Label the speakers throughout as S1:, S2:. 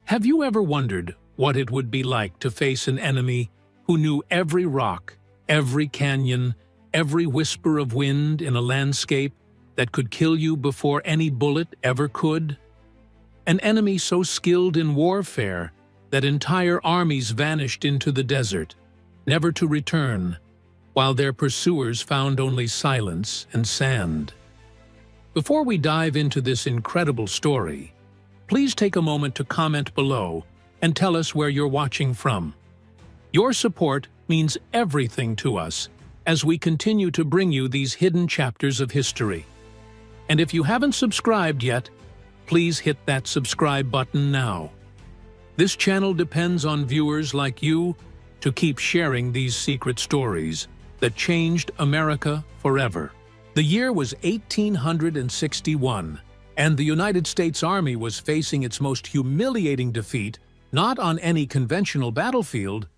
S1: Have you ever wondered what it would be like to face an enemy who knew every rock, every canyon, every whisper of wind in a landscape that could kill you before any bullet ever could? An enemy so skilled in warfare that entire armies vanished into the desert, never to return, while their pursuers found only silence and sand. Before we dive into this incredible story, please take a moment to comment below and tell us where you're watching from. Your support means everything to us as we continue to bring you these hidden chapters of history. And if you haven't subscribed yet, please hit that subscribe button now. This channel depends on viewers like you to keep sharing these secret stories that changed America forever. The year was 1861. And the United States Army was facing its most humiliating defeat not on any conventional battlefield,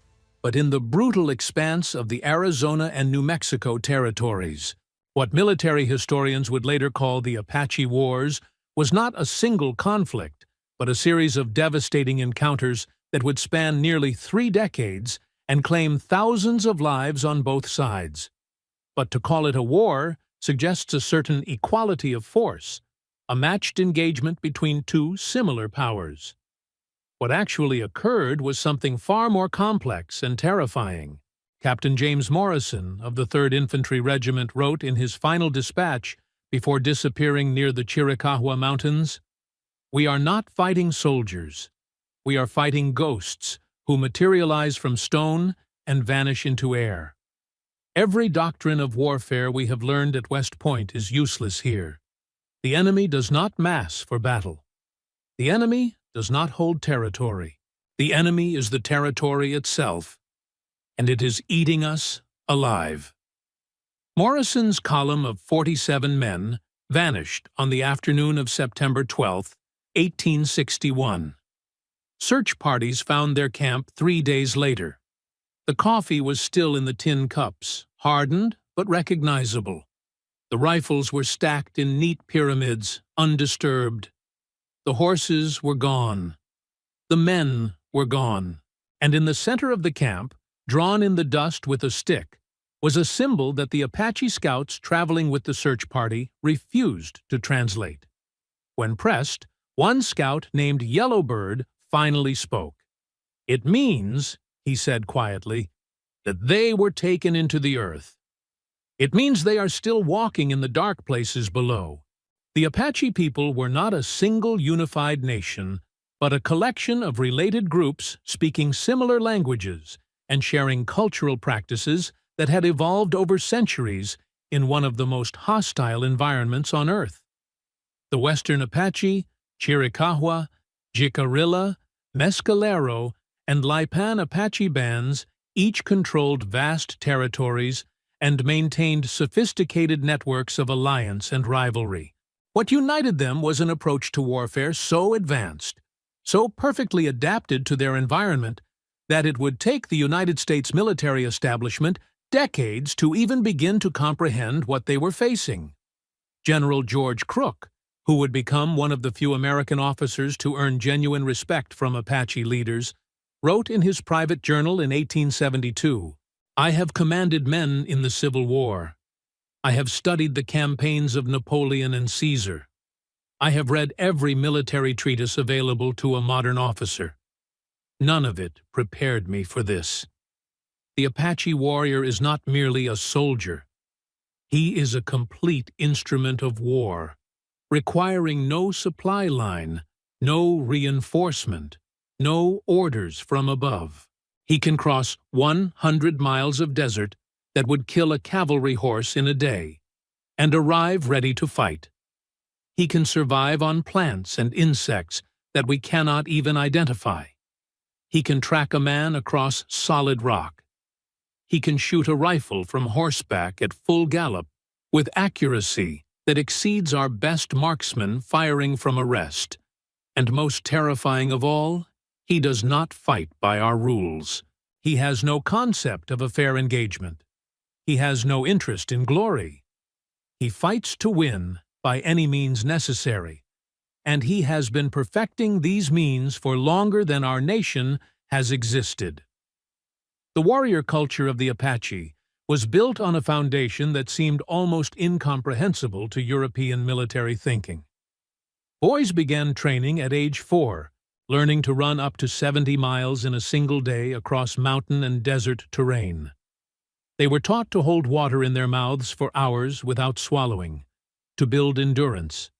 S1: but in the brutal expanse of the Arizona and New Mexico territories. What military historians would later call the Apache Wars was not a single conflict, but a series of devastating encounters that would span nearly 3 decades and claim thousands of lives on both sides. But to call it a war suggests a certain equality of force, a matched engagement between two similar powers. What actually occurred was something far more complex and terrifying. Captain James Morrison of the 3rd Infantry Regiment wrote in his final dispatch before disappearing near the Chiricahua Mountains, "We are not fighting soldiers. We are fighting ghosts who materialize from stone and vanish into air. Every doctrine of warfare we have learned at West Point is useless here. The enemy does not mass for battle. The enemy does not hold territory. The enemy is the territory itself, and it is eating us alive." Morrison's column of 47 men vanished on the afternoon of September 12, 1861. Search parties found their camp 3 days later. The coffee was still in the tin cups, hardened but recognizable. The rifles were stacked in neat pyramids, undisturbed. The horses were gone. The men were gone. And in the center of the camp, drawn in the dust with a stick, was a symbol that the Apache scouts traveling with the search party refused to translate. When pressed, one scout named Yellowbird finally spoke. "It means," he said quietly, "that they were taken into the earth. It means they are still walking in the dark places below." The Apache people were not a single unified nation, but a collection of related groups speaking similar languages and sharing cultural practices that had evolved over centuries in one of the most hostile environments on Earth. The Western Apache, Chiricahua, Jicarilla, Mescalero, and Lipan Apache bands each controlled vast territories and maintained sophisticated networks of alliance and rivalry. What united them was an approach to warfare so advanced, so perfectly adapted to their environment, that it would take the United States military establishment decades to even begin to comprehend what they were facing. General George Crook, who would become one of the few American officers to earn genuine respect from Apache leaders, wrote in his private journal in 1872, "I have commanded men in the Civil War. I have studied the campaigns of Napoleon and Caesar. I have read every military treatise available to a modern officer. None of it prepared me for this. The Apache warrior is not merely a soldier. He is a complete instrument of war, requiring no supply line, no reinforcement, no orders from above. He can cross 100 miles of desert that would kill a cavalry horse in a day, and arrive ready to fight. He can survive on plants and insects that we cannot even identify. He can track a man across solid rock. He can shoot a rifle from horseback at full gallop with accuracy that exceeds our best marksmen firing from a rest. And most terrifying of all, he does not fight by our rules. He has no concept of a fair engagement. He has no interest in glory. He fights to win by any means necessary, and he has been perfecting these means for longer than our nation has existed. The warrior culture of the Apache was built on a foundation that seemed almost incomprehensible to European military thinking. Boys began training at age 4, learning to run up to 70 miles in a single day across mountain and desert terrain. They were taught to hold water in their mouths for hours without swallowing, to build endurance.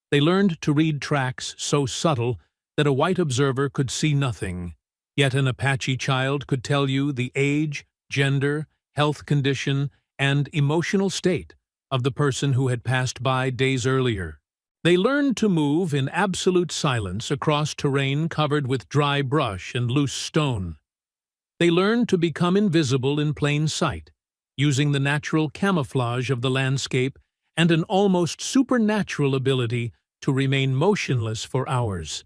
S1: They learned to read tracks so subtle that a white observer could see nothing, yet an Apache child could tell you the age, gender, health condition, and emotional state of the person who had passed by days earlier. They learned to move in absolute silence across terrain covered with dry brush and loose stone. They learned to become invisible in plain sight, using the natural camouflage of the landscape and an almost supernatural ability to remain motionless for hours.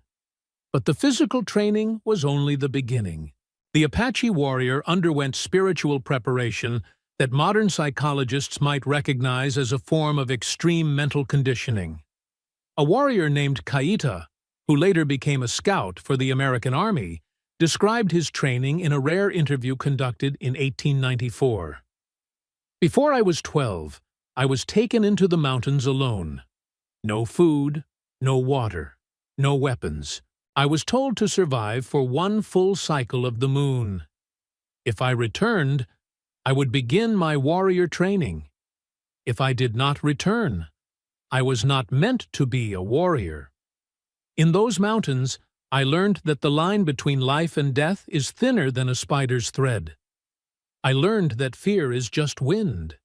S1: But the physical training was only the beginning. The Apache warrior underwent spiritual preparation that modern psychologists might recognize as a form of extreme mental conditioning. A warrior named Kaita, who later became a scout for the American Army, described his training in a rare interview conducted in 1894. "Before I was 12, I was taken into the mountains alone. No food, no water, no weapons. I was told to survive for one full cycle of the moon. If I returned, I would begin my warrior training. If I did not return, I was not meant to be a warrior. In those mountains, I learned that the line between life and death is thinner than a spider's thread. I learned that fear is just wind.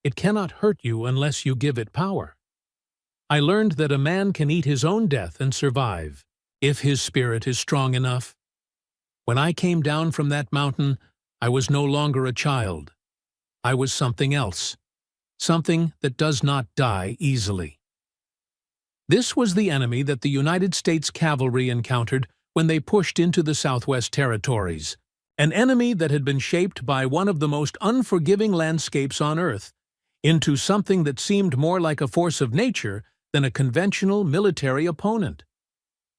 S1: It cannot hurt you unless you give it power. I learned that a man can eat his own death and survive, if his spirit is strong enough. When I came down from that mountain, I was no longer a child. I was something else, something that does not die easily." This was the enemy that the United States cavalry encountered when they pushed into the Southwest Territories, an enemy that had been shaped by one of the most unforgiving landscapes on Earth into something that seemed more like a force of nature than a conventional military opponent.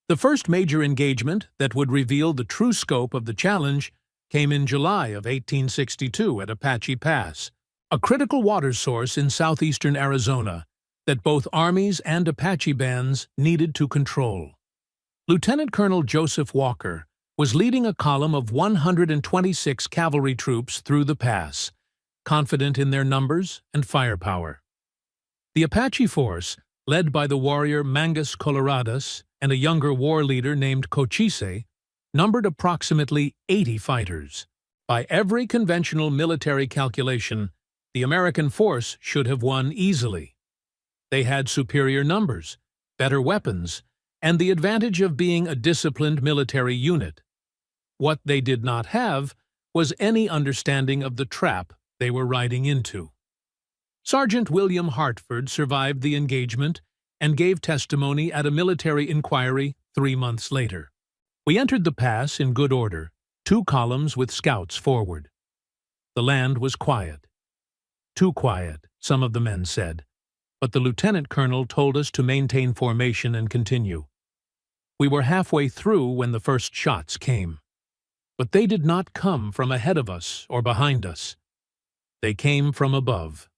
S1: The first major engagement that would reveal the true scope of the challenge came in July of 1862 at Apache Pass, a critical water source in southeastern Arizona that both armies and Apache bands needed to control. Lieutenant Colonel Joseph Walker was leading a column of 126 cavalry troops through the pass, confident in their numbers and firepower. The Apache force, led by the warrior Mangus Coloradas and a younger war leader named Cochise, numbered approximately 80 fighters. By every conventional military calculation, the American force should have won easily. They had superior numbers, better weapons, and the advantage of being a disciplined military unit. What they did not have was any understanding of the trap they were riding into. Sergeant William Hartford survived the engagement and gave testimony at a military inquiry 3 months later. "We entered the pass in good order, 2 columns with scouts forward. The land was quiet. Too quiet, some of the men said, but the lieutenant colonel told us to maintain formation and continue. We were halfway through when the first shots came. But they did not come from ahead of us or behind us. They came from above,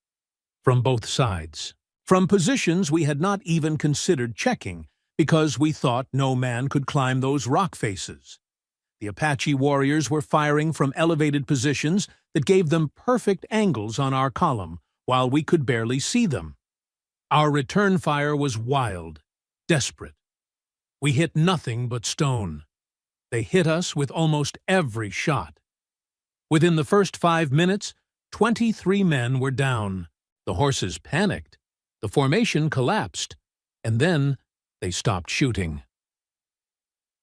S1: from both sides, from positions we had not even considered checking because we thought no man could climb those rock faces. The Apache warriors were firing from elevated positions that gave them perfect angles on our column, while we could barely see them. Our return fire was wild, desperate. We hit nothing but stone. They hit us with almost every shot. Within the first 5 minutes, 23 men were down. The horses panicked. The formation collapsed. And then they stopped shooting."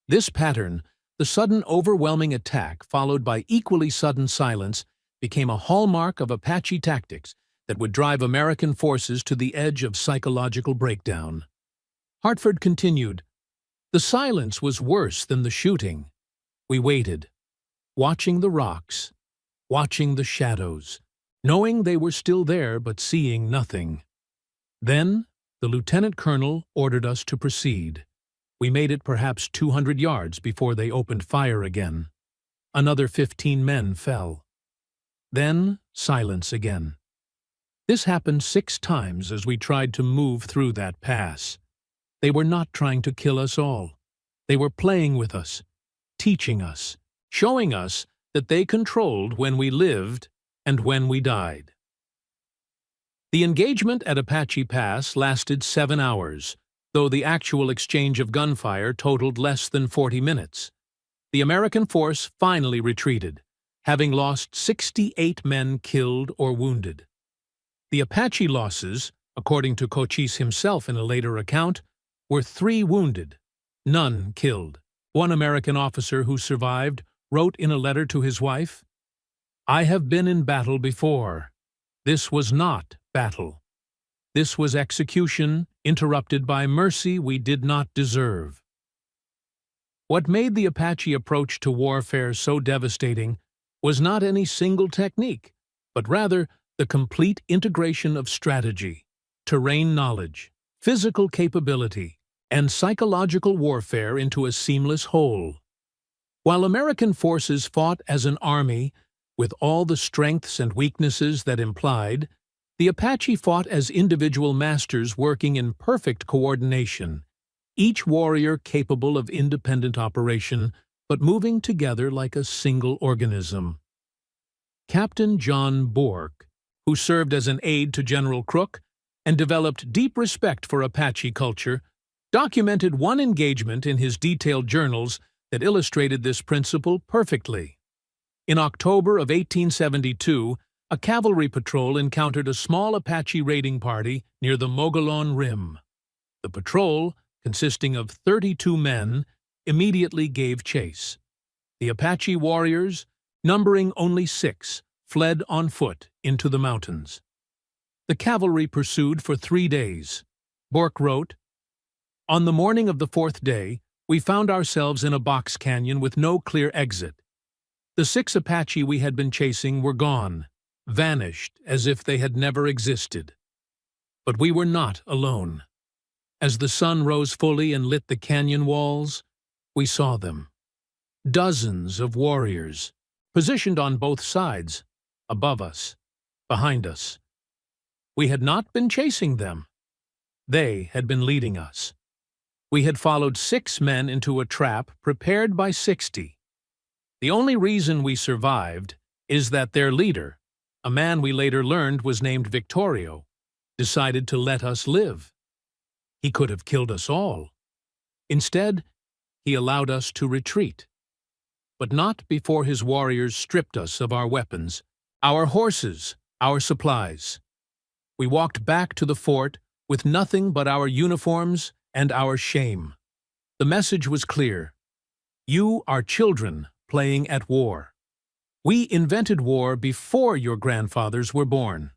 S1: This pattern, the sudden overwhelming attack followed by equally sudden silence, became a hallmark of Apache tactics that would drive American forces to the edge of psychological breakdown. Hartford continued, "The silence was worse than the shooting. We waited, watching the rocks, watching the shadows, knowing they were still there but seeing nothing. Then The lieutenant colonel ordered us to proceed. We made it perhaps 200 yards before they opened fire again. Another 15 men fell. Then silence again. This happened 6 times as we tried to move through that pass. They were not trying to kill us all. They were playing with us, teaching us, showing us that they controlled when we lived and when we died. The engagement at Apache Pass lasted 7 hours, though the actual exchange of gunfire totaled less than 40 minutes. The American force finally retreated, having lost 68 men killed or wounded. The Apache losses, according to Cochise himself in a later account, were 3 wounded, none killed. One American officer who survived wrote in a letter to his wife, "I have been in battle before. This was not battle. This was execution, interrupted by mercy we did not deserve." What made the Apache approach to warfare so devastating was not any single technique, but rather the complete integration of strategy, terrain knowledge, physical capability, and psychological warfare into a seamless whole. While American forces fought as an army, with all the strengths and weaknesses that implied, the Apache fought as individual masters working in perfect coordination, each warrior capable of independent operation, but moving together like a single organism. Captain John Bourke, who served as an aide to General Crook and developed deep respect for Apache culture, documented one engagement in his detailed journals that illustrated this principle perfectly. In October of 1872, a cavalry patrol encountered a small Apache raiding party near the Mogollon Rim. The patrol, consisting of 32 men, immediately gave chase. The Apache warriors, numbering only 6, fled on foot into the mountains. The cavalry pursued for 3 days. Bourke wrote, "On the morning of the 4th day, we found ourselves in a box canyon with no clear exit. The 6 Apache we had been chasing were gone, vanished as if they had never existed. But we were not alone. As the sun rose fully and lit the canyon walls, we saw them. Dozens of warriors, positioned on both sides, above us, behind us. We had not been chasing them. They had been leading us. We had followed 6 men into a trap prepared by 60. The only reason we survived is that their leader, a man we later learned was named Victorio, decided to let us live. He could have killed us all. Instead, he allowed us to retreat. But not before his warriors stripped us of our weapons, our horses, our supplies. We walked back to the fort with nothing but our uniforms and our shame. The message was clear. You are children playing at war. We invented war before your grandfathers were born."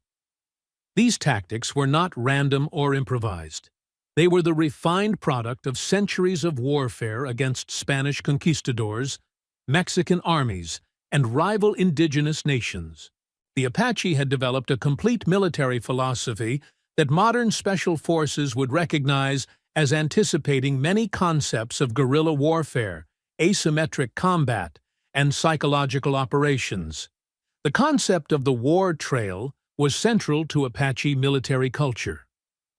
S1: These tactics were not random or improvised. They were the refined product of centuries of warfare against Spanish conquistadors, Mexican armies, and rival indigenous nations. The Apache had developed a complete military philosophy that modern special forces would recognize as anticipating many concepts of guerrilla warfare, asymmetric combat, and psychological operations. The concept of the war trail was central to Apache military culture.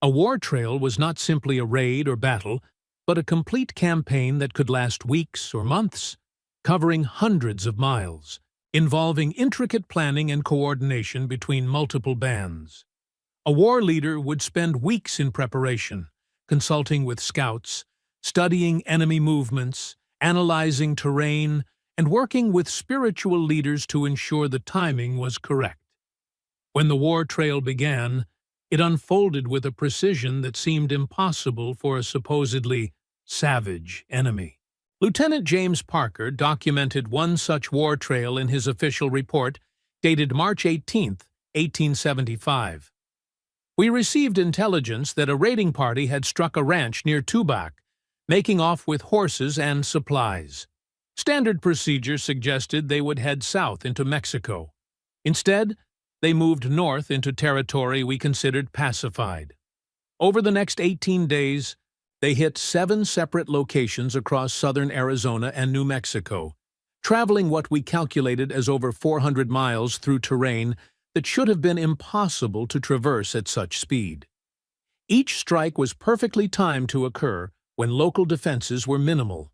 S1: A war trail was not simply a raid or battle, but a complete campaign that could last weeks or months, covering hundreds of miles, involving intricate planning and coordination between multiple bands. A war leader would spend weeks in preparation, consulting with scouts, studying enemy movements, analyzing terrain, and working with spiritual leaders to ensure the timing was correct. When the war trail began, it unfolded with a precision that seemed impossible for a supposedly savage enemy. Lieutenant James Parker documented one such war trail in his official report, dated March 18, 1875. We received intelligence that a raiding party had struck a ranch near Tubac, making off with horses and supplies. Standard procedure suggested they would head south into Mexico. Instead, they moved north into territory we considered pacified. Over the next 18 days, they hit 7 separate locations across southern Arizona and New Mexico, traveling what we calculated as over 400 miles through terrain that should have been impossible to traverse at such speed. Each strike was perfectly timed to occur when local defenses were minimal.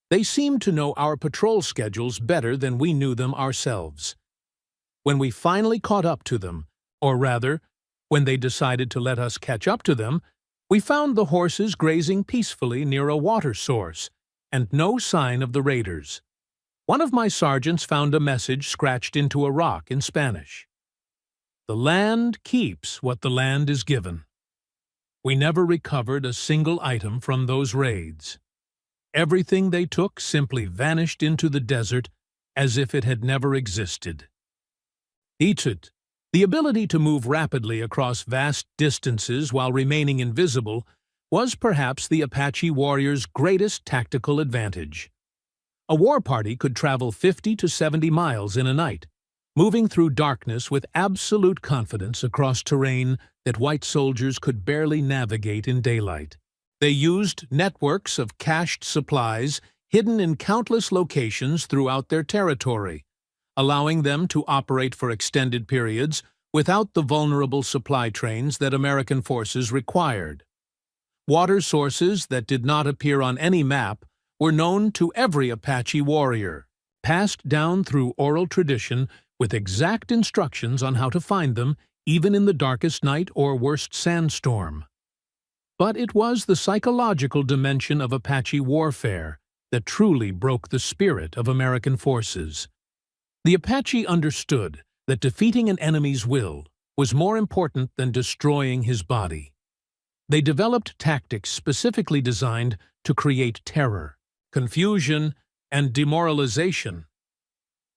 S1: They seemed to know our patrol schedules better than we knew them ourselves. When we finally caught up to them, or rather, when they decided to let us catch up to them, we found the horses grazing peacefully near a water source, and no sign of the raiders. One of my sergeants found a message scratched into a rock in Spanish. "The land keeps what the land is given." We never recovered a single item from those raids. Everything they took simply vanished into the desert as if it had never existed. Itzut, the ability to move rapidly across vast distances while remaining invisible, was perhaps the Apache warrior's greatest tactical advantage. A war party could travel 50 to 70 miles in a night, moving through darkness with absolute confidence across terrain that white soldiers could barely navigate in daylight. They used networks of cached supplies hidden in countless locations throughout their territory, allowing them to operate for extended periods without the vulnerable supply trains that American forces required. Water sources that did not appear on any map were known to every Apache warrior, passed down through oral tradition with exact instructions on how to find them, even in the darkest night or worst sandstorm. But it was the psychological dimension of Apache warfare that truly broke the spirit of American forces. The Apache understood that defeating an enemy's will was more important than destroying his body. They developed tactics specifically designed to create terror, confusion, and demoralization.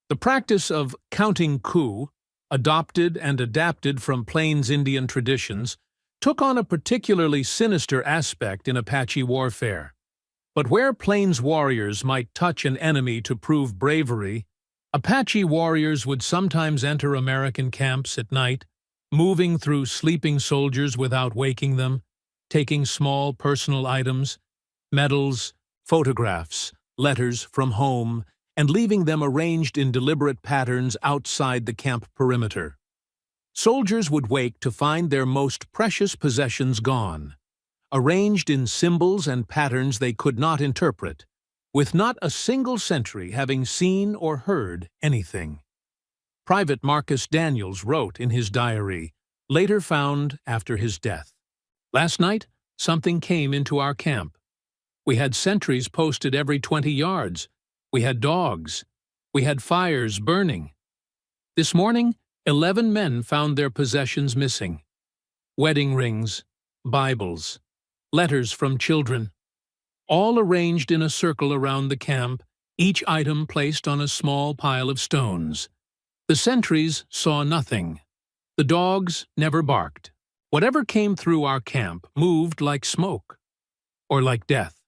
S1: The practice of counting coup, adopted and adapted from Plains Indian traditions, took on a particularly sinister aspect in Apache warfare. But where Plains warriors might touch an enemy to prove bravery, Apache warriors would sometimes enter American camps at night, moving through sleeping soldiers without waking them, taking small personal items, medals, photographs, letters from home, and leaving them arranged in deliberate patterns outside the camp perimeter. Soldiers would wake to find their most precious possessions gone, arranged in symbols and patterns they could not interpret, with not a single sentry having seen or heard anything. Private Marcus Daniels wrote in his diary, later found after his death, "Last night, something came into our camp. We had sentries posted every 20 yards. We had dogs. We had fires burning. This morning, 11 men found their possessions missing. Wedding rings, Bibles, letters from children, all arranged in a circle around the camp, each item placed on a small pile of stones. The sentries saw nothing. The dogs never barked. Whatever came through our camp moved like smoke, or like death.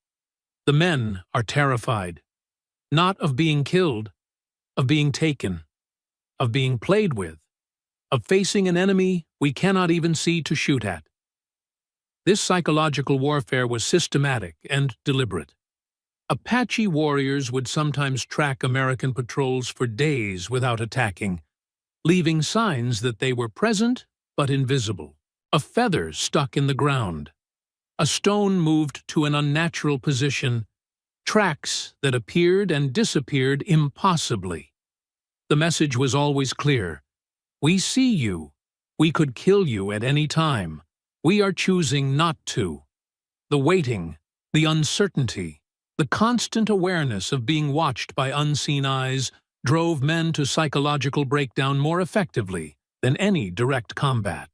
S1: The men are terrified, not of being killed, of being taken, of being played with, of facing an enemy we cannot even see to shoot at." This psychological warfare was systematic and deliberate. Apache warriors would sometimes track American patrols for days without attacking, leaving signs that they were present but invisible. A feather stuck in the ground, a stone moved to an unnatural position, tracks that appeared and disappeared impossibly. The message was always clear. We see you. We could kill you at any time. We are choosing not to. The waiting, the uncertainty, the constant awareness of being watched by unseen eyes drove men to psychological breakdown more effectively than any direct combat.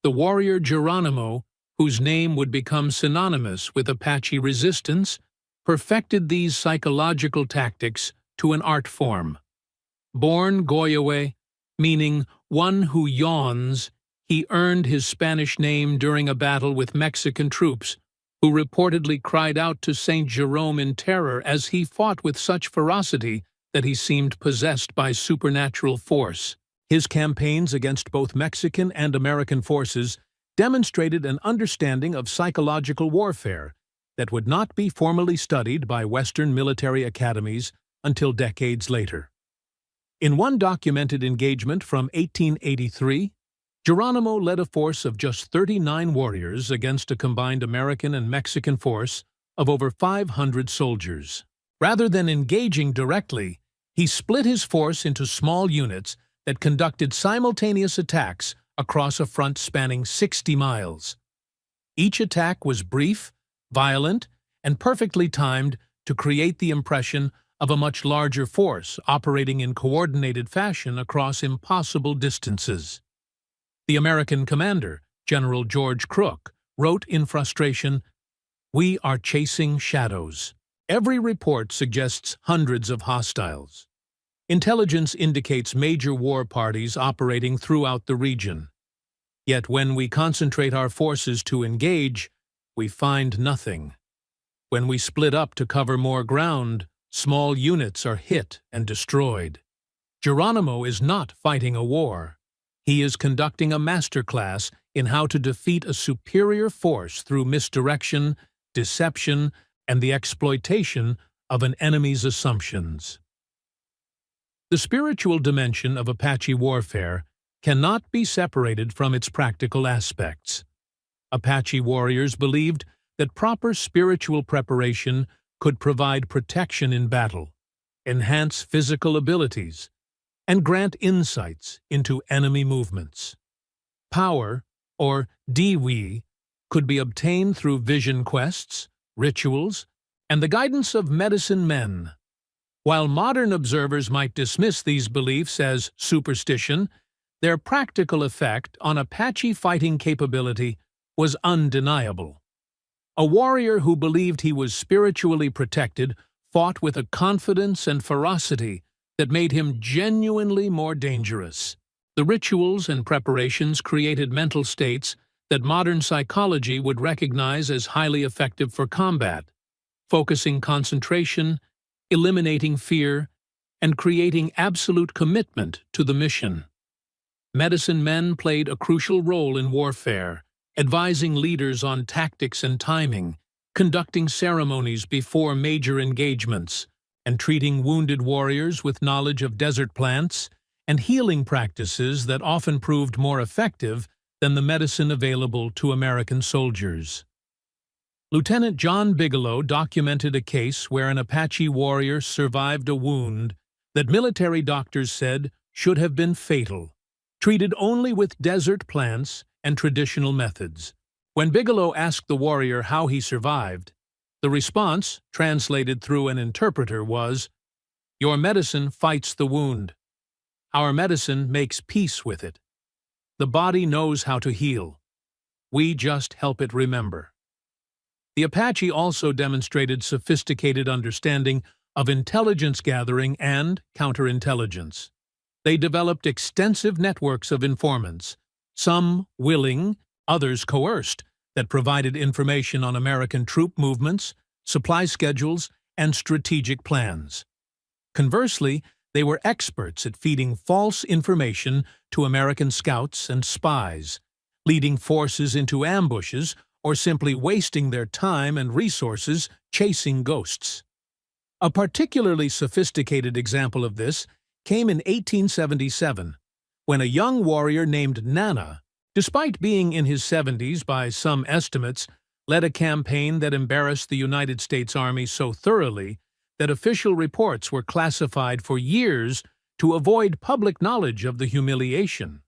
S1: The warrior Geronimo, whose name would become synonymous with Apache resistance, perfected these psychological tactics to an art form. Born Goyawe, meaning one who yawns, he earned his Spanish name during a battle with Mexican troops, who reportedly cried out to Saint Jerome in terror as he fought with such ferocity that he seemed possessed by supernatural force. His campaigns against both Mexican and American forces demonstrated an understanding of psychological warfare that would not be formally studied by Western military academies until decades later. In one documented engagement from 1883, Geronimo led a force of just 39 warriors against a combined American and Mexican force of over 500 soldiers. Rather than engaging directly, he split his force into small units that conducted simultaneous attacks across a front spanning 60 miles. Each attack was brief, violent, and perfectly timed to create the impression of a much larger force operating in coordinated fashion across impossible distances. The American commander, General George Crook, wrote in frustration, "We are chasing shadows. Every report suggests hundreds of hostiles. Intelligence indicates major war parties operating throughout the region. Yet when we concentrate our forces to engage, we find nothing. When we split up to cover more ground, small units are hit and destroyed." Geronimo is not fighting a war. He is conducting a masterclass in how to defeat a superior force through misdirection, deception, and the exploitation of an enemy's assumptions. The spiritual dimension of Apache warfare cannot be separated from its practical aspects. Apache warriors believed that proper spiritual preparation could provide protection in battle, enhance physical abilities, and grant insights into enemy movements. Power, or DEA, could be obtained through vision quests, rituals, and the guidance of medicine men. While modern observers might dismiss these beliefs as superstition, their practical effect on Apache fighting capability was undeniable. A warrior who believed he was spiritually protected fought with a confidence and ferocity that made him genuinely more dangerous. The rituals and preparations created mental states that modern psychology would recognize as highly effective for combat, focusing concentration, eliminating fear, and creating absolute commitment to the mission. Medicine men played a crucial role in warfare, advising leaders on tactics and timing, conducting ceremonies before major engagements, and treating wounded warriors with knowledge of desert plants and healing practices that often proved more effective than the medicine available to American soldiers. Lieutenant John Bigelow documented a case where an Apache warrior survived a wound that military doctors said should have been fatal, treated only with desert plants and traditional methods. When Bigelow asked the warrior how he survived, the response, translated through an interpreter, was, "Your medicine fights the wound. Our medicine makes peace with it. The body knows how to heal. We just help it remember." The Apache also demonstrated sophisticated understanding of intelligence gathering and counterintelligence. They developed extensive networks of informants, some willing, others coerced, that provided information on American troop movements, supply schedules, and strategic plans. Conversely, they were experts at feeding false information to American scouts and spies, leading forces into ambushes or simply wasting their time and resources chasing ghosts. A particularly sophisticated example of this came in 1877, when a young warrior named Nana, despite being in his 70s by some estimates, led a campaign that embarrassed the United States Army so thoroughly that official reports were classified for years to avoid public knowledge of the humiliation.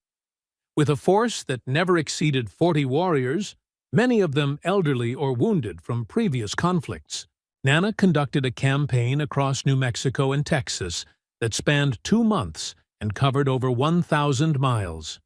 S1: With a force that never exceeded 40 warriors, many of them elderly or wounded from previous conflicts, Nana conducted a campaign across New Mexico and Texas that spanned 2 months and covered over 1,000 miles.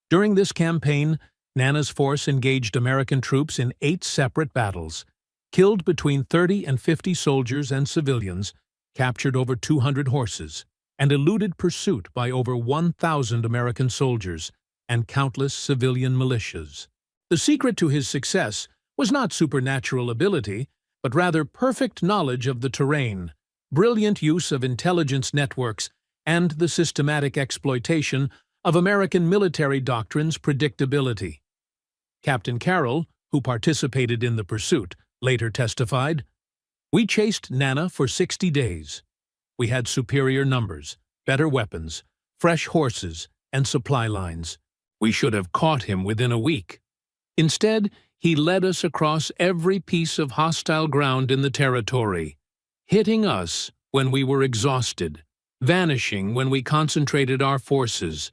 S1: During this campaign, Nana's force engaged American troops in 8 separate battles, killed between 30 and 50 soldiers and civilians, captured over 200 horses, and eluded pursuit by over 1,000 American soldiers and countless civilian militias. The secret to his success was not supernatural ability, but rather perfect knowledge of the terrain, brilliant use of intelligence networks, and the systematic exploitation of American military doctrine's predictability. Captain Carroll, who participated in the pursuit, later testified, "We chased Nana for 60 days. We had superior numbers, better weapons, fresh horses, and supply lines. We should have caught him within a week. Instead, he led us across every piece of hostile ground in the territory, hitting us when we were exhausted, vanishing when we concentrated our forces,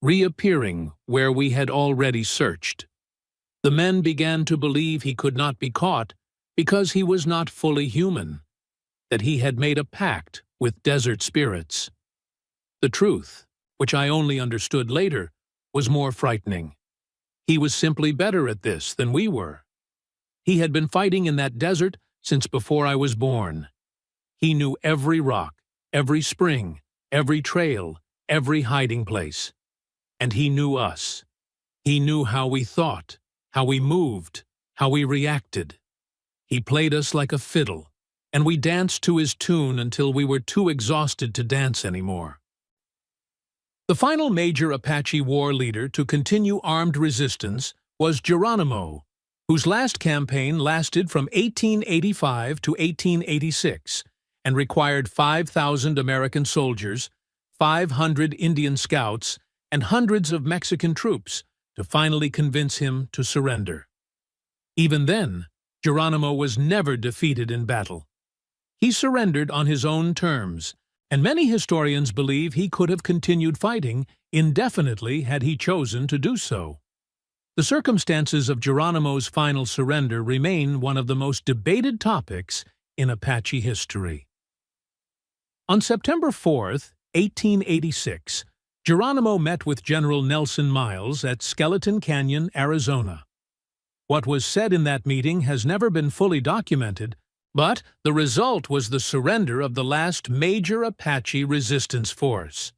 S1: reappearing where we had already searched. The men began to believe he could not be caught because he was not fully human, that he had made a pact with desert spirits. The truth, which I only understood later, was more frightening. He was simply better at this than we were. He had been fighting in that desert since before I was born. He knew every rock, every spring, every trail, every hiding place. And he knew us. He knew how we thought, how we moved, how we reacted. He played us like a fiddle, and we danced to his tune until we were too exhausted to dance anymore." The final major Apache war leader to continue armed resistance was Geronimo, whose last campaign lasted from 1885 to 1886 and required 5,000 American soldiers, 500 Indian scouts, and hundreds of Mexican troops to finally convince him to surrender. Even then, Geronimo was never defeated in battle. He surrendered on his own terms, and many historians believe he could have continued fighting indefinitely had he chosen to do so. The circumstances of Geronimo's final surrender remain one of the most debated topics in Apache history. On September 4, 1886, Geronimo met with General Nelson Miles at Skeleton Canyon, Arizona. What was said in that meeting has never been fully documented, but the result was the surrender of the last major Apache resistance force.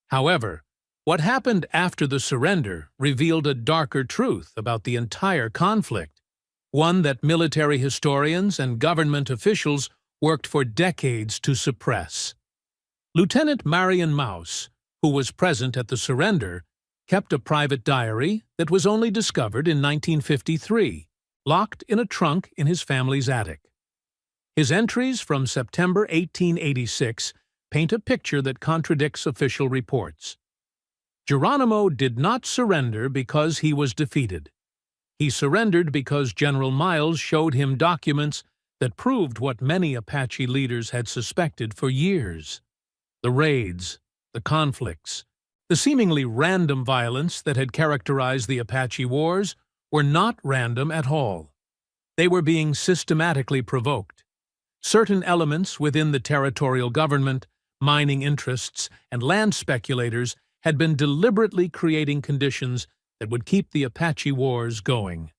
S1: However, what happened after the surrender revealed a darker truth about the entire conflict, one that military historians and government officials worked for decades to suppress. Lieutenant Marion Mouse, who was present at the surrender, kept a private diary that was only discovered in 1953, locked in a trunk in his family's attic. His entries from September 1886 paint a picture that contradicts official reports. Geronimo did not surrender because he was defeated. He surrendered because General Miles showed him documents that proved what many Apache leaders had suspected for years. The raids, the conflicts, the seemingly random violence that had characterized the Apache Wars were not random at all. They were being systematically provoked. Certain elements within the territorial government, mining interests, and land speculators had been deliberately creating conditions that would keep the Apache Wars going.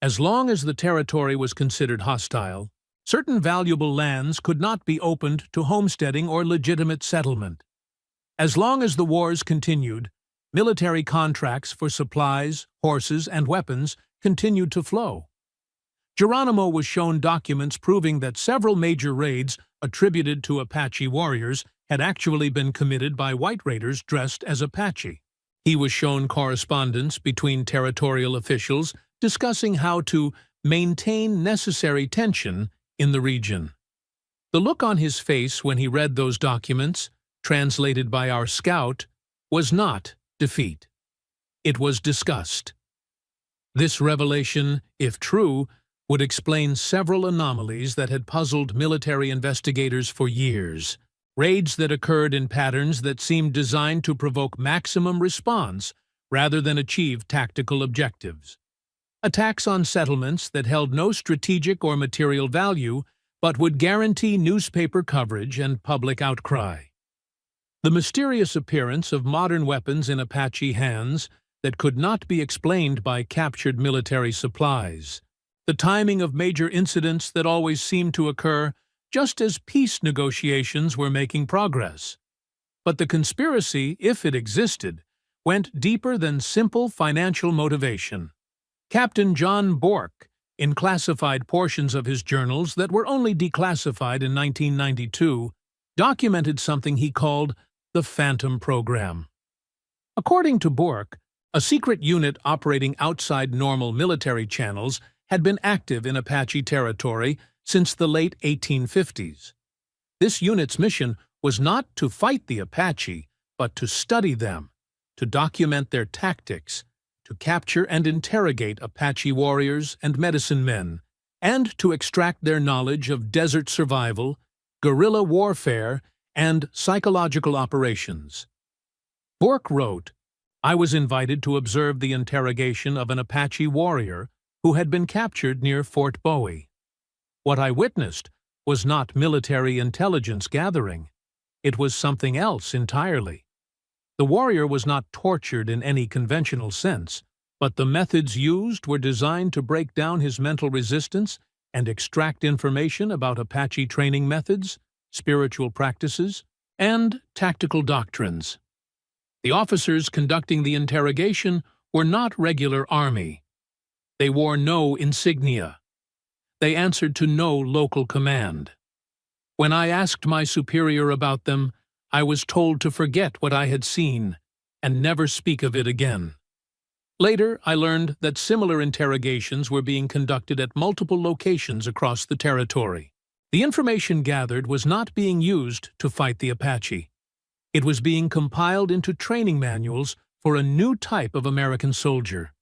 S1: As long as the territory was considered hostile, certain valuable lands could not be opened to homesteading or legitimate settlement. As long as the wars continued, military contracts for supplies, horses, and weapons continued to flow. Geronimo was shown documents proving that several major raids attributed to Apache warriors had actually been committed by white raiders dressed as Apache. He was shown correspondence between territorial officials discussing how to maintain necessary tension in the region. The look on his face when he read those documents, translated by our scout, was not defeat. It was disgust. This revelation, if true, would explain several anomalies that had puzzled military investigators for years. Raids that occurred in patterns that seemed designed to provoke maximum response rather than achieve tactical objectives. Attacks on settlements that held no strategic or material value but would guarantee newspaper coverage and public outcry. The mysterious appearance of modern weapons in Apache hands that could not be explained by captured military supplies. The timing of major incidents that always seemed to occur just as peace negotiations were making progress. But the conspiracy, if it existed, went deeper than simple financial motivation. Captain John Bourke, in classified portions of his journals that were only declassified in 1992, documented something he called the Phantom Program. According to Bourke, A secret unit operating outside normal military channels had been active in Apache territory since the late 1850s. This unit's mission was not to fight the Apache, but to study them, to document their tactics, to capture and interrogate Apache warriors and medicine men, and to extract their knowledge of desert survival, guerrilla warfare, and psychological operations. Bourke wrote, "I was invited to observe the interrogation of an Apache warrior who had been captured near Fort Bowie. What I witnessed was not military intelligence gathering. It was something else entirely. The warrior was not tortured in any conventional sense, but the methods used were designed to break down his mental resistance and extract information about Apache training methods, spiritual practices, and tactical doctrines. The officers conducting the interrogation were not regular army. They wore no insignia. They answered to no local command. When I asked my superior about them, I was told to forget what I had seen and never speak of it again." Later, I learned that similar interrogations were being conducted at multiple locations across the territory. The information gathered was not being used to fight the Apache. It was being compiled into training manuals for a new type of American soldier.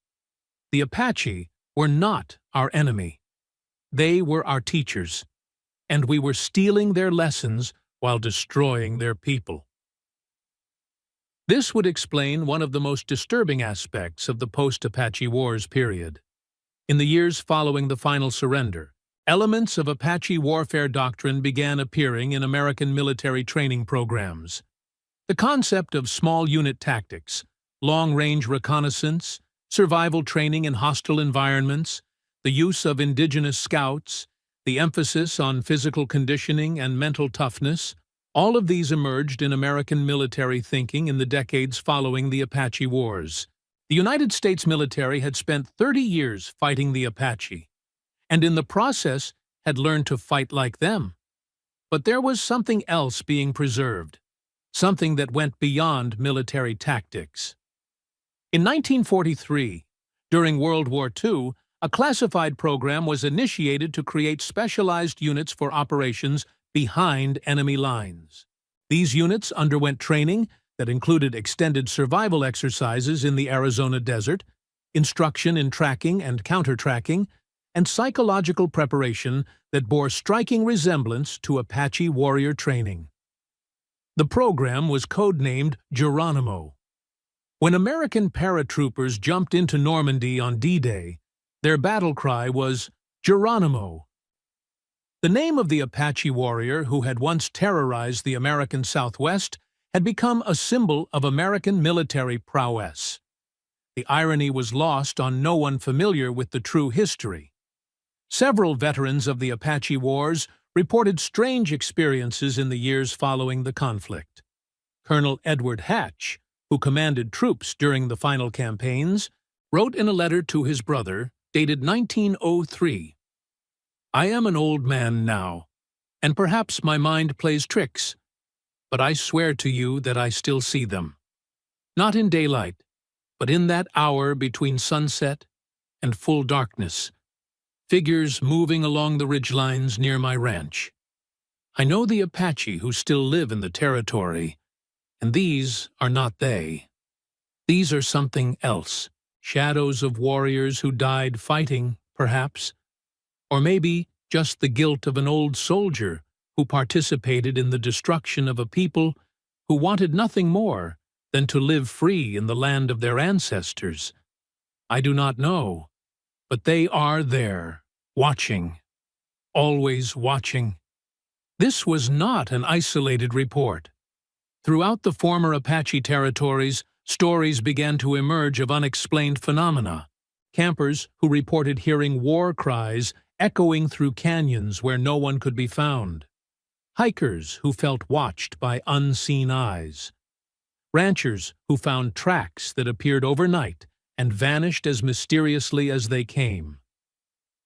S1: The Apache were not our enemy. They were our teachers, and we were stealing their lessons while destroying their people. This would explain one of the most disturbing aspects of the post-Apache Wars period. In the years following the final surrender, elements of Apache warfare doctrine began appearing in American military training programs. The concept of small unit tactics, long-range reconnaissance, survival training in hostile environments, the use of indigenous scouts, the emphasis on physical conditioning and mental toughness, all of these emerged in American military thinking in the decades following the Apache Wars. The United States military had spent 30 years fighting the Apache, and in the process had learned to fight like them. But there was something else being preserved, something that went beyond military tactics. In 1943, during World War II, a classified program was initiated to create specialized units for operations behind enemy lines. These units underwent training that included extended survival exercises in the Arizona desert, instruction in tracking and counter-tracking, and psychological preparation that bore striking resemblance to Apache warrior training. The program was codenamed Geronimo. When American paratroopers jumped into Normandy on D-Day, their battle cry was Geronimo. The name of the Apache warrior who had once terrorized the American Southwest had become a symbol of American military prowess. The irony was lost on no one familiar with the true history. Several veterans of the Apache Wars reported strange experiences in the years following the conflict. Colonel Edward Hatch, who commanded troops during the final campaigns, wrote in a letter to his brother, dated 1903, "I am an old man now, and perhaps my mind plays tricks, but I swear to you that I still see them. Not in daylight, but in that hour between sunset and full darkness, figures moving along the ridgelines near my ranch. I know the Apache who still live in the territory, and these are not they. These are something else, shadows of warriors who died fighting, perhaps, or maybe just the guilt of an old soldier who participated in the destruction of a people who wanted nothing more than to live free in the land of their ancestors. I do not know, but they are there, watching, always watching." This was not an isolated report. Throughout the former Apache territories, stories began to emerge of unexplained phenomena. Campers who reported hearing war cries echoing through canyons where no one could be found. Hikers who felt watched by unseen eyes. Ranchers who found tracks that appeared overnight and vanished as mysteriously as they came.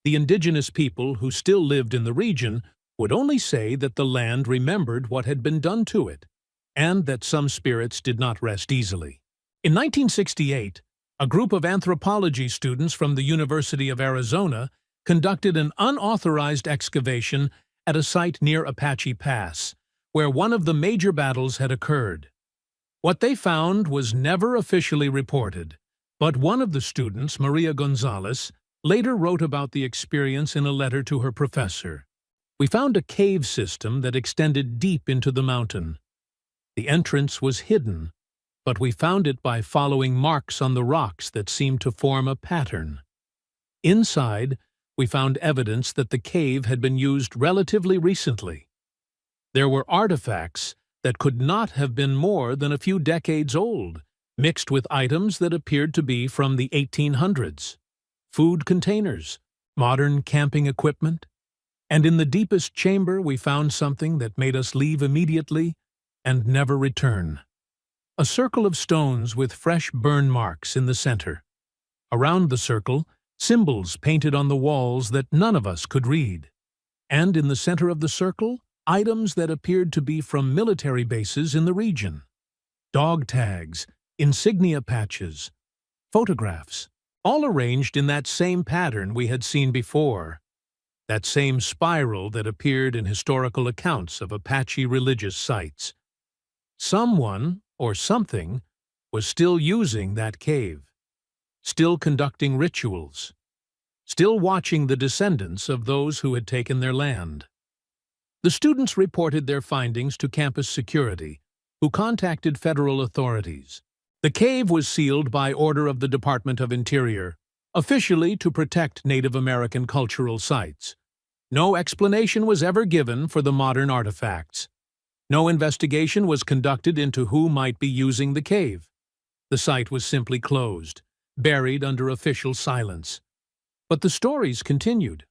S1: The indigenous people who still lived in the region would only say that the land remembered what had been done to it, and that some spirits did not rest easily. In 1968, A group of anthropology students from the University of Arizona conducted an unauthorized excavation at a site near Apache Pass, where one of the major battles had occurred. What they found was never officially reported, but one of the students, Maria Gonzalez, later wrote about the experience in a letter to her professor. We found a cave system that extended deep into the mountain. The entrance was hidden, but we found it by following marks on the rocks that seemed to form a pattern. Inside, we found evidence that the cave had been used relatively recently. There were artifacts that could not have been more than a few decades old, mixed with items that appeared to be from the 1800s. Food containers, modern camping equipment, and in the deepest chamber we found something that made us leave immediately and never return. A circle of stones with fresh burn marks in the center. Around the circle, symbols painted on the walls that none of us could read. And in the center of the circle, items that appeared to be from military bases in the region. Dog tags, insignia patches, photographs, all arranged in that same pattern we had seen before. That same spiral that appeared in historical accounts of Apache religious sites. Someone, or something, was still using that cave, still conducting rituals, still watching the descendants of those who had taken their land. The students reported their findings to campus security, who contacted federal authorities. The cave was sealed by order of the Department of Interior, officially to protect Native American cultural sites. No explanation was ever given for the modern artifacts. No investigation was conducted into who might be using the cave. The site was simply closed, buried under official silence. But the stories continued.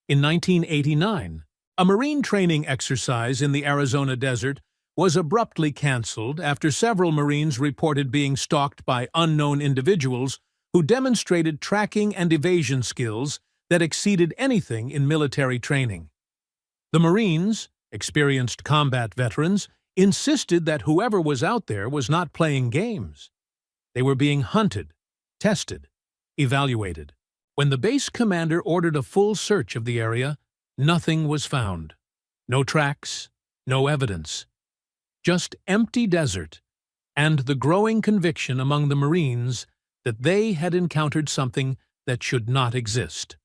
S1: In 1989, a Marine training exercise in the Arizona desert was abruptly canceled after several Marines reported being stalked by unknown individuals who demonstrated tracking and evasion skills that exceeded anything in military training. The Marines, experienced combat veterans, insisted that whoever was out there was not playing games. They were being hunted, tested, evaluated. When the base commander ordered a full search of the area, nothing was found. No tracks, no evidence. Just empty desert, and the growing conviction among the Marines that they had encountered something that should not exist.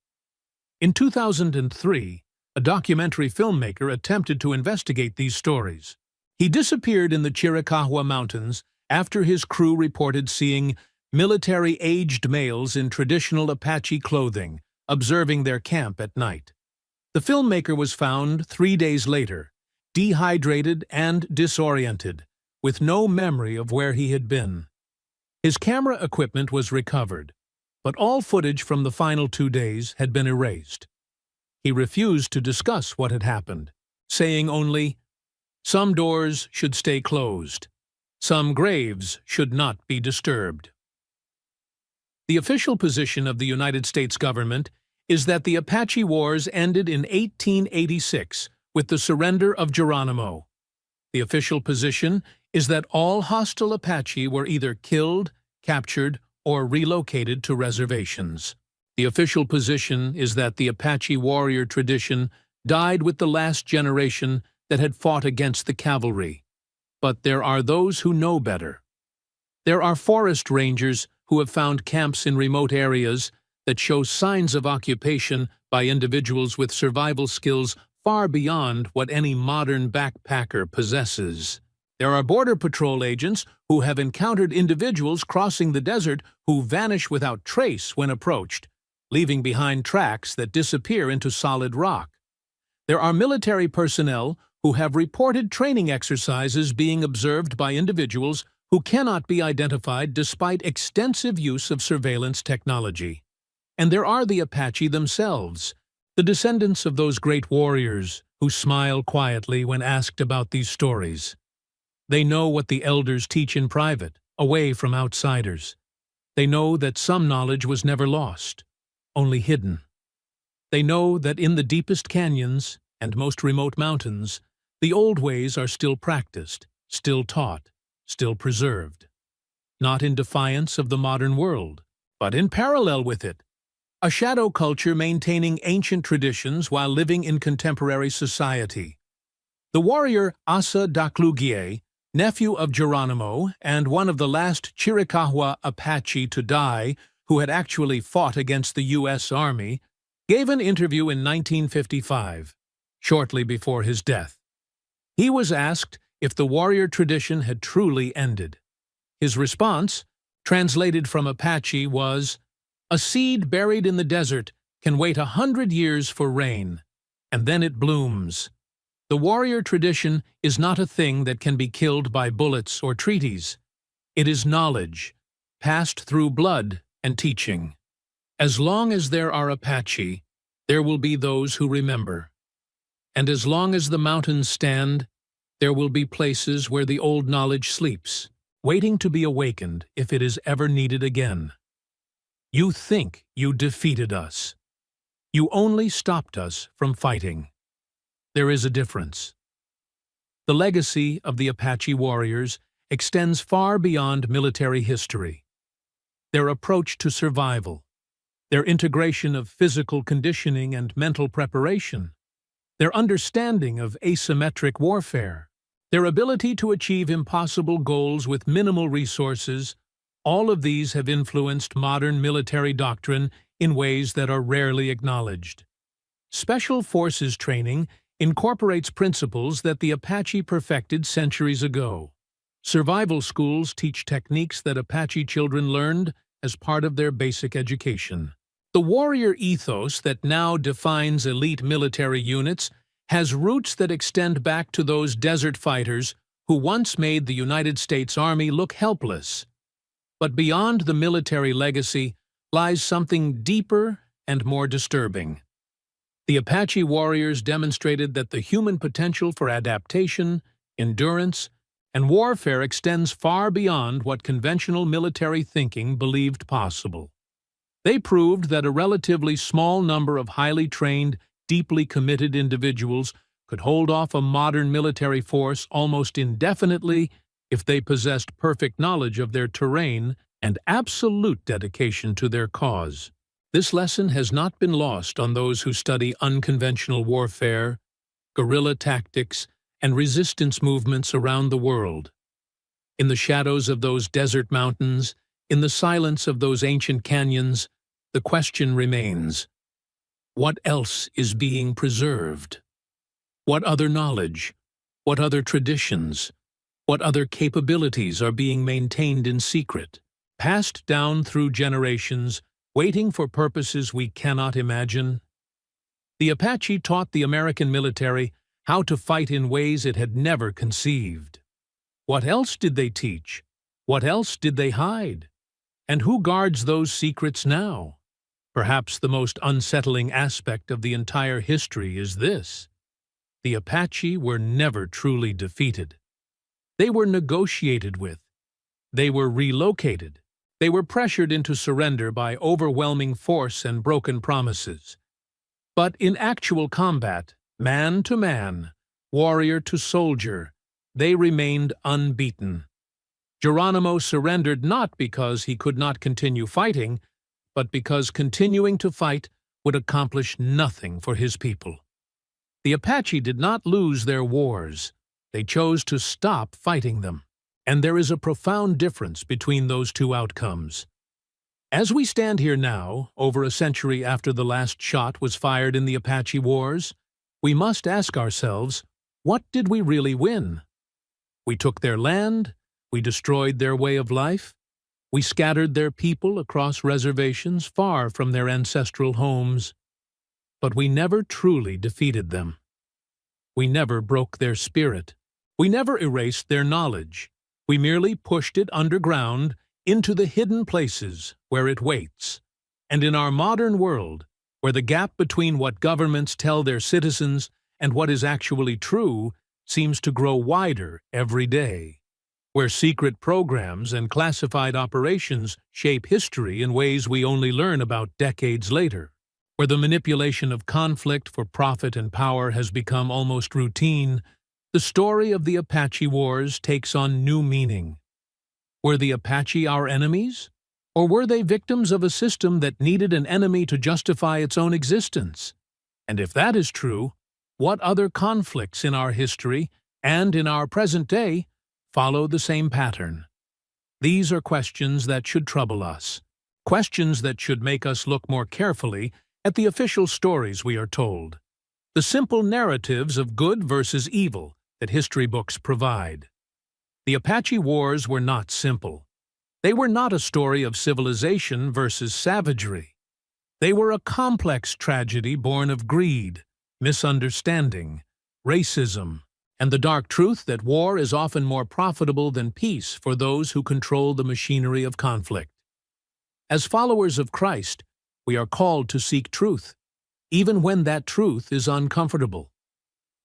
S1: In 2003, a documentary filmmaker attempted to investigate these stories. He disappeared in the Chiricahua Mountains after his crew reported seeing military-aged males in traditional Apache clothing observing their camp at night. The filmmaker was found 3 days later, dehydrated and disoriented, with no memory of where he had been. His camera equipment was recovered, but all footage from the final 2 days had been erased. He refused to discuss what had happened, saying only, "Some doors should stay closed. Some graves should not be disturbed." The official position of the United States government is that the Apache Wars ended in 1886 with the surrender of Geronimo. The official position is that all hostile Apache were either killed, captured, or relocated to reservations. The official position is that the Apache warrior tradition died with the last generation that had fought against the cavalry. But there are those who know better. There are forest rangers who have found camps in remote areas that show signs of occupation by individuals with survival skills far beyond what any modern backpacker possesses. There are Border Patrol agents who have encountered individuals crossing the desert who vanish without trace when approached, leaving behind tracks that disappear into solid rock. There are military personnel who have reported training exercises being observed by individuals who cannot be identified despite extensive use of surveillance technology. And there are the Apache themselves, the descendants of those great warriors who smile quietly when asked about these stories. They know what the elders teach in private, away from outsiders. They know that some knowledge was never lost, only hidden. They know that in the deepest canyons and most remote mountains, the old ways are still practiced, still taught, still preserved. not in defiance of the modern world, but in parallel with it. A shadow culture maintaining ancient traditions while living in contemporary society. The warrior Asa Daklugie, nephew of Geronimo and one of the last Chiricahua Apache to die who had actually fought against the U.S. Army, gave an interview in 1955, shortly before his death. He was asked if the warrior tradition had truly ended. His response, translated from Apache, was, "A seed buried in the desert can wait 100 years for rain, and then it blooms. The warrior tradition is not a thing that can be killed by bullets or treaties. It is knowledge, passed through blood and teaching. As long as there are Apache, there will be those who remember. And as long as the mountains stand, there will be places where the old knowledge sleeps, waiting to be awakened if it is ever needed again. You think you defeated us. You only stopped us from fighting. There is a difference." The legacy of the Apache warriors extends far beyond military history. Their approach to survival, their integration of physical conditioning and mental preparation, their understanding of asymmetric warfare, their ability to achieve impossible goals with minimal resources, all of these have influenced modern military doctrine in ways that are rarely acknowledged. Special Forces training incorporates principles that the Apache perfected centuries ago. Survival schools teach techniques that Apache children learned as part of their basic education. The warrior ethos that now defines elite military units has roots that extend back to those desert fighters who once made the United States Army look helpless. But beyond the military legacy lies something deeper and more disturbing. The Apache warriors demonstrated that the human potential for adaptation, endurance, and warfare extends far beyond what conventional military thinking believed possible. They proved that a relatively small number of highly trained, deeply committed individuals could hold off a modern military force almost indefinitely if they possessed perfect knowledge of their terrain and absolute dedication to their cause. This lesson has not been lost on those who study unconventional warfare, guerrilla tactics, and resistance movements around the world. In the shadows of those desert mountains, in the silence of those ancient canyons, the question remains: what else is being preserved? What other knowledge, what other traditions, what other capabilities are being maintained in secret, passed down through generations, waiting for purposes we cannot imagine? The Apache taught the American military how to fight in ways it had never conceived. What else did they teach? What else did they hide? And who guards those secrets now? Perhaps the most unsettling aspect of the entire history is this: the Apache were never truly defeated. They were negotiated with. They were relocated. They were pressured into surrender by overwhelming force and broken promises. But in actual combat, man to man, warrior to soldier, they remained unbeaten. Geronimo surrendered not because he could not continue fighting, but because continuing to fight would accomplish nothing for his people. The Apache did not lose their wars. They chose to stop fighting them. And there is a profound difference between those two outcomes. As we stand here now, over a century after the last shot was fired in the Apache Wars, we must ask ourselves, what did we really win? We took their land, we destroyed their way of life, we scattered their people across reservations far from their ancestral homes, but we never truly defeated them. We never broke their spirit. We never erased their knowledge. We merely pushed it underground into the hidden places where it waits. And in our modern world, where the gap between what governments tell their citizens and what is actually true seems to grow wider every day, where secret programs and classified operations shape history in ways we only learn about decades later, where the manipulation of conflict for profit and power has become almost routine, the story of the Apache Wars takes on new meaning. Were the Apache our enemies? Or were they victims of a system that needed an enemy to justify its own existence? And if that is true, what other conflicts in our history and in our present day follow the same pattern? These are questions that should trouble us, questions that should make us look more carefully at the official stories we are told, the simple narratives of good versus evil that history books provide. The Apache Wars were not simple. They were not a story of civilization versus savagery. They were a complex tragedy born of greed, misunderstanding, racism, and the dark truth that war is often more profitable than peace for those who control the machinery of conflict. As followers of Christ, we are called to seek truth, even when that truth is uncomfortable.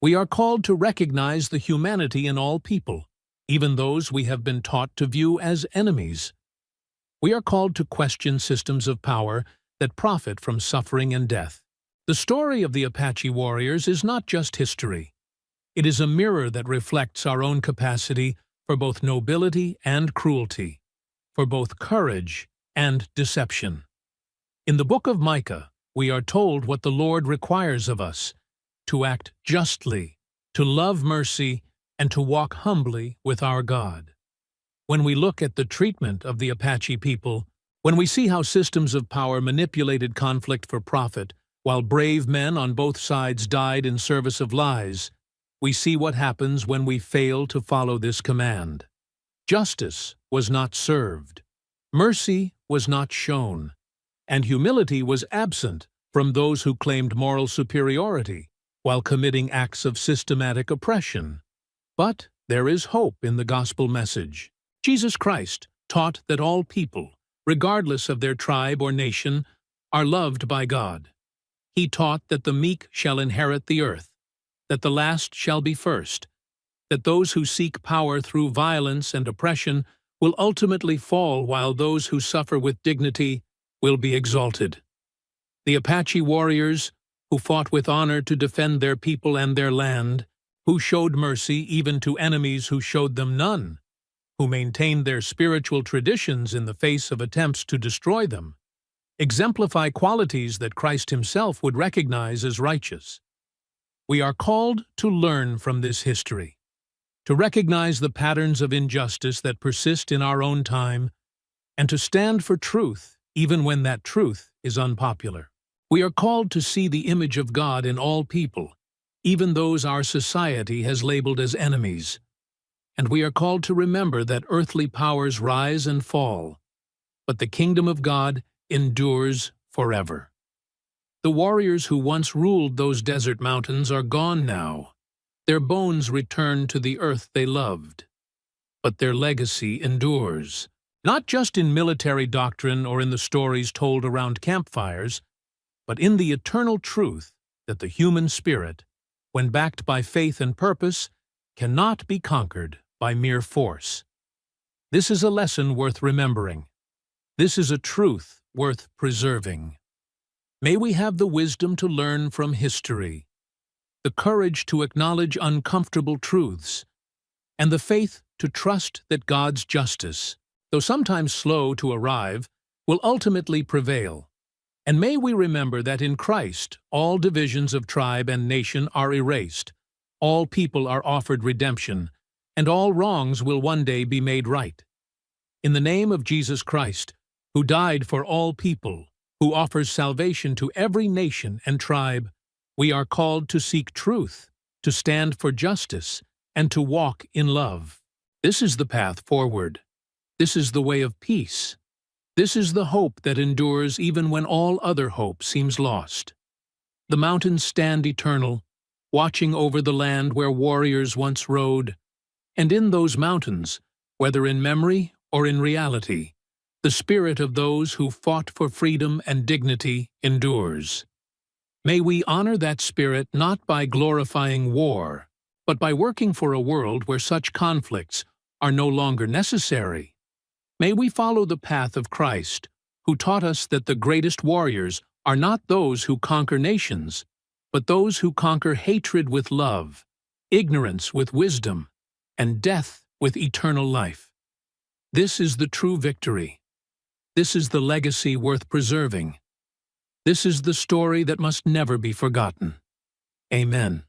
S1: We are called to recognize the humanity in all people, even those we have been taught to view as enemies. We are called to question systems of power that profit from suffering and death. The story of the Apache warriors is not just history. It is a mirror that reflects our own capacity for both nobility and cruelty, for both courage and deception. In the book of Micah, we are told what the Lord requires of us: to act justly, to love mercy, and to walk humbly with our God. When we look at the treatment of the Apache people, when we see how systems of power manipulated conflict for profit, while brave men on both sides died in service of lies, we see what happens when we fail to follow this command. Justice was not served, mercy was not shown, and humility was absent from those who claimed moral superiority while committing acts of systematic oppression. But there is hope in the gospel message. Jesus Christ taught that all people, regardless of their tribe or nation, are loved by God. He taught that the meek shall inherit the earth, that the last shall be first, that those who seek power through violence and oppression will ultimately fall, while those who suffer with dignity will be exalted. The Apache warriors, who fought with honor to defend their people and their land, who showed mercy even to enemies who showed them none, who maintained their spiritual traditions in the face of attempts to destroy them, exemplify qualities that Christ himself would recognize as righteous. We are called to learn from this history, to recognize the patterns of injustice that persist in our own time, and to stand for truth even when that truth is unpopular. We are called to see the image of God in all people, even those our society has labeled as enemies. And we are called to remember that earthly powers rise and fall, but the kingdom of God endures forever. The warriors who once ruled those desert mountains are gone now. Their bones return to the earth they loved. But their legacy endures, not just in military doctrine or in the stories told around campfires, but in the eternal truth that the human spirit, when backed by faith and purpose, cannot be conquered by mere force. This is a lesson worth remembering. This is a truth worth preserving. May we have the wisdom to learn from history, the courage to acknowledge uncomfortable truths, and the faith to trust that God's justice, though sometimes slow to arrive, will ultimately prevail. And may we remember that in Christ all divisions of tribe and nation are erased, all people are offered redemption, and all wrongs will one day be made right. In the name of Jesus Christ, who died for all people, who offers salvation to every nation and tribe, we are called to seek truth, to stand for justice, and to walk in love. This is the path forward. This is the way of peace. This is the hope that endures even when all other hope seems lost. The mountains stand eternal, watching over the land where warriors once rode, and in those mountains, whether in memory or in reality, the spirit of those who fought for freedom and dignity endures. May we honor that spirit not by glorifying war, but by working for a world where such conflicts are no longer necessary. May we follow the path of Christ, who taught us that the greatest warriors are not those who conquer nations, but those who conquer hatred with love, ignorance with wisdom, and death with eternal life. This is the true victory. This is the legacy worth preserving. This is the story that must never be forgotten. Amen.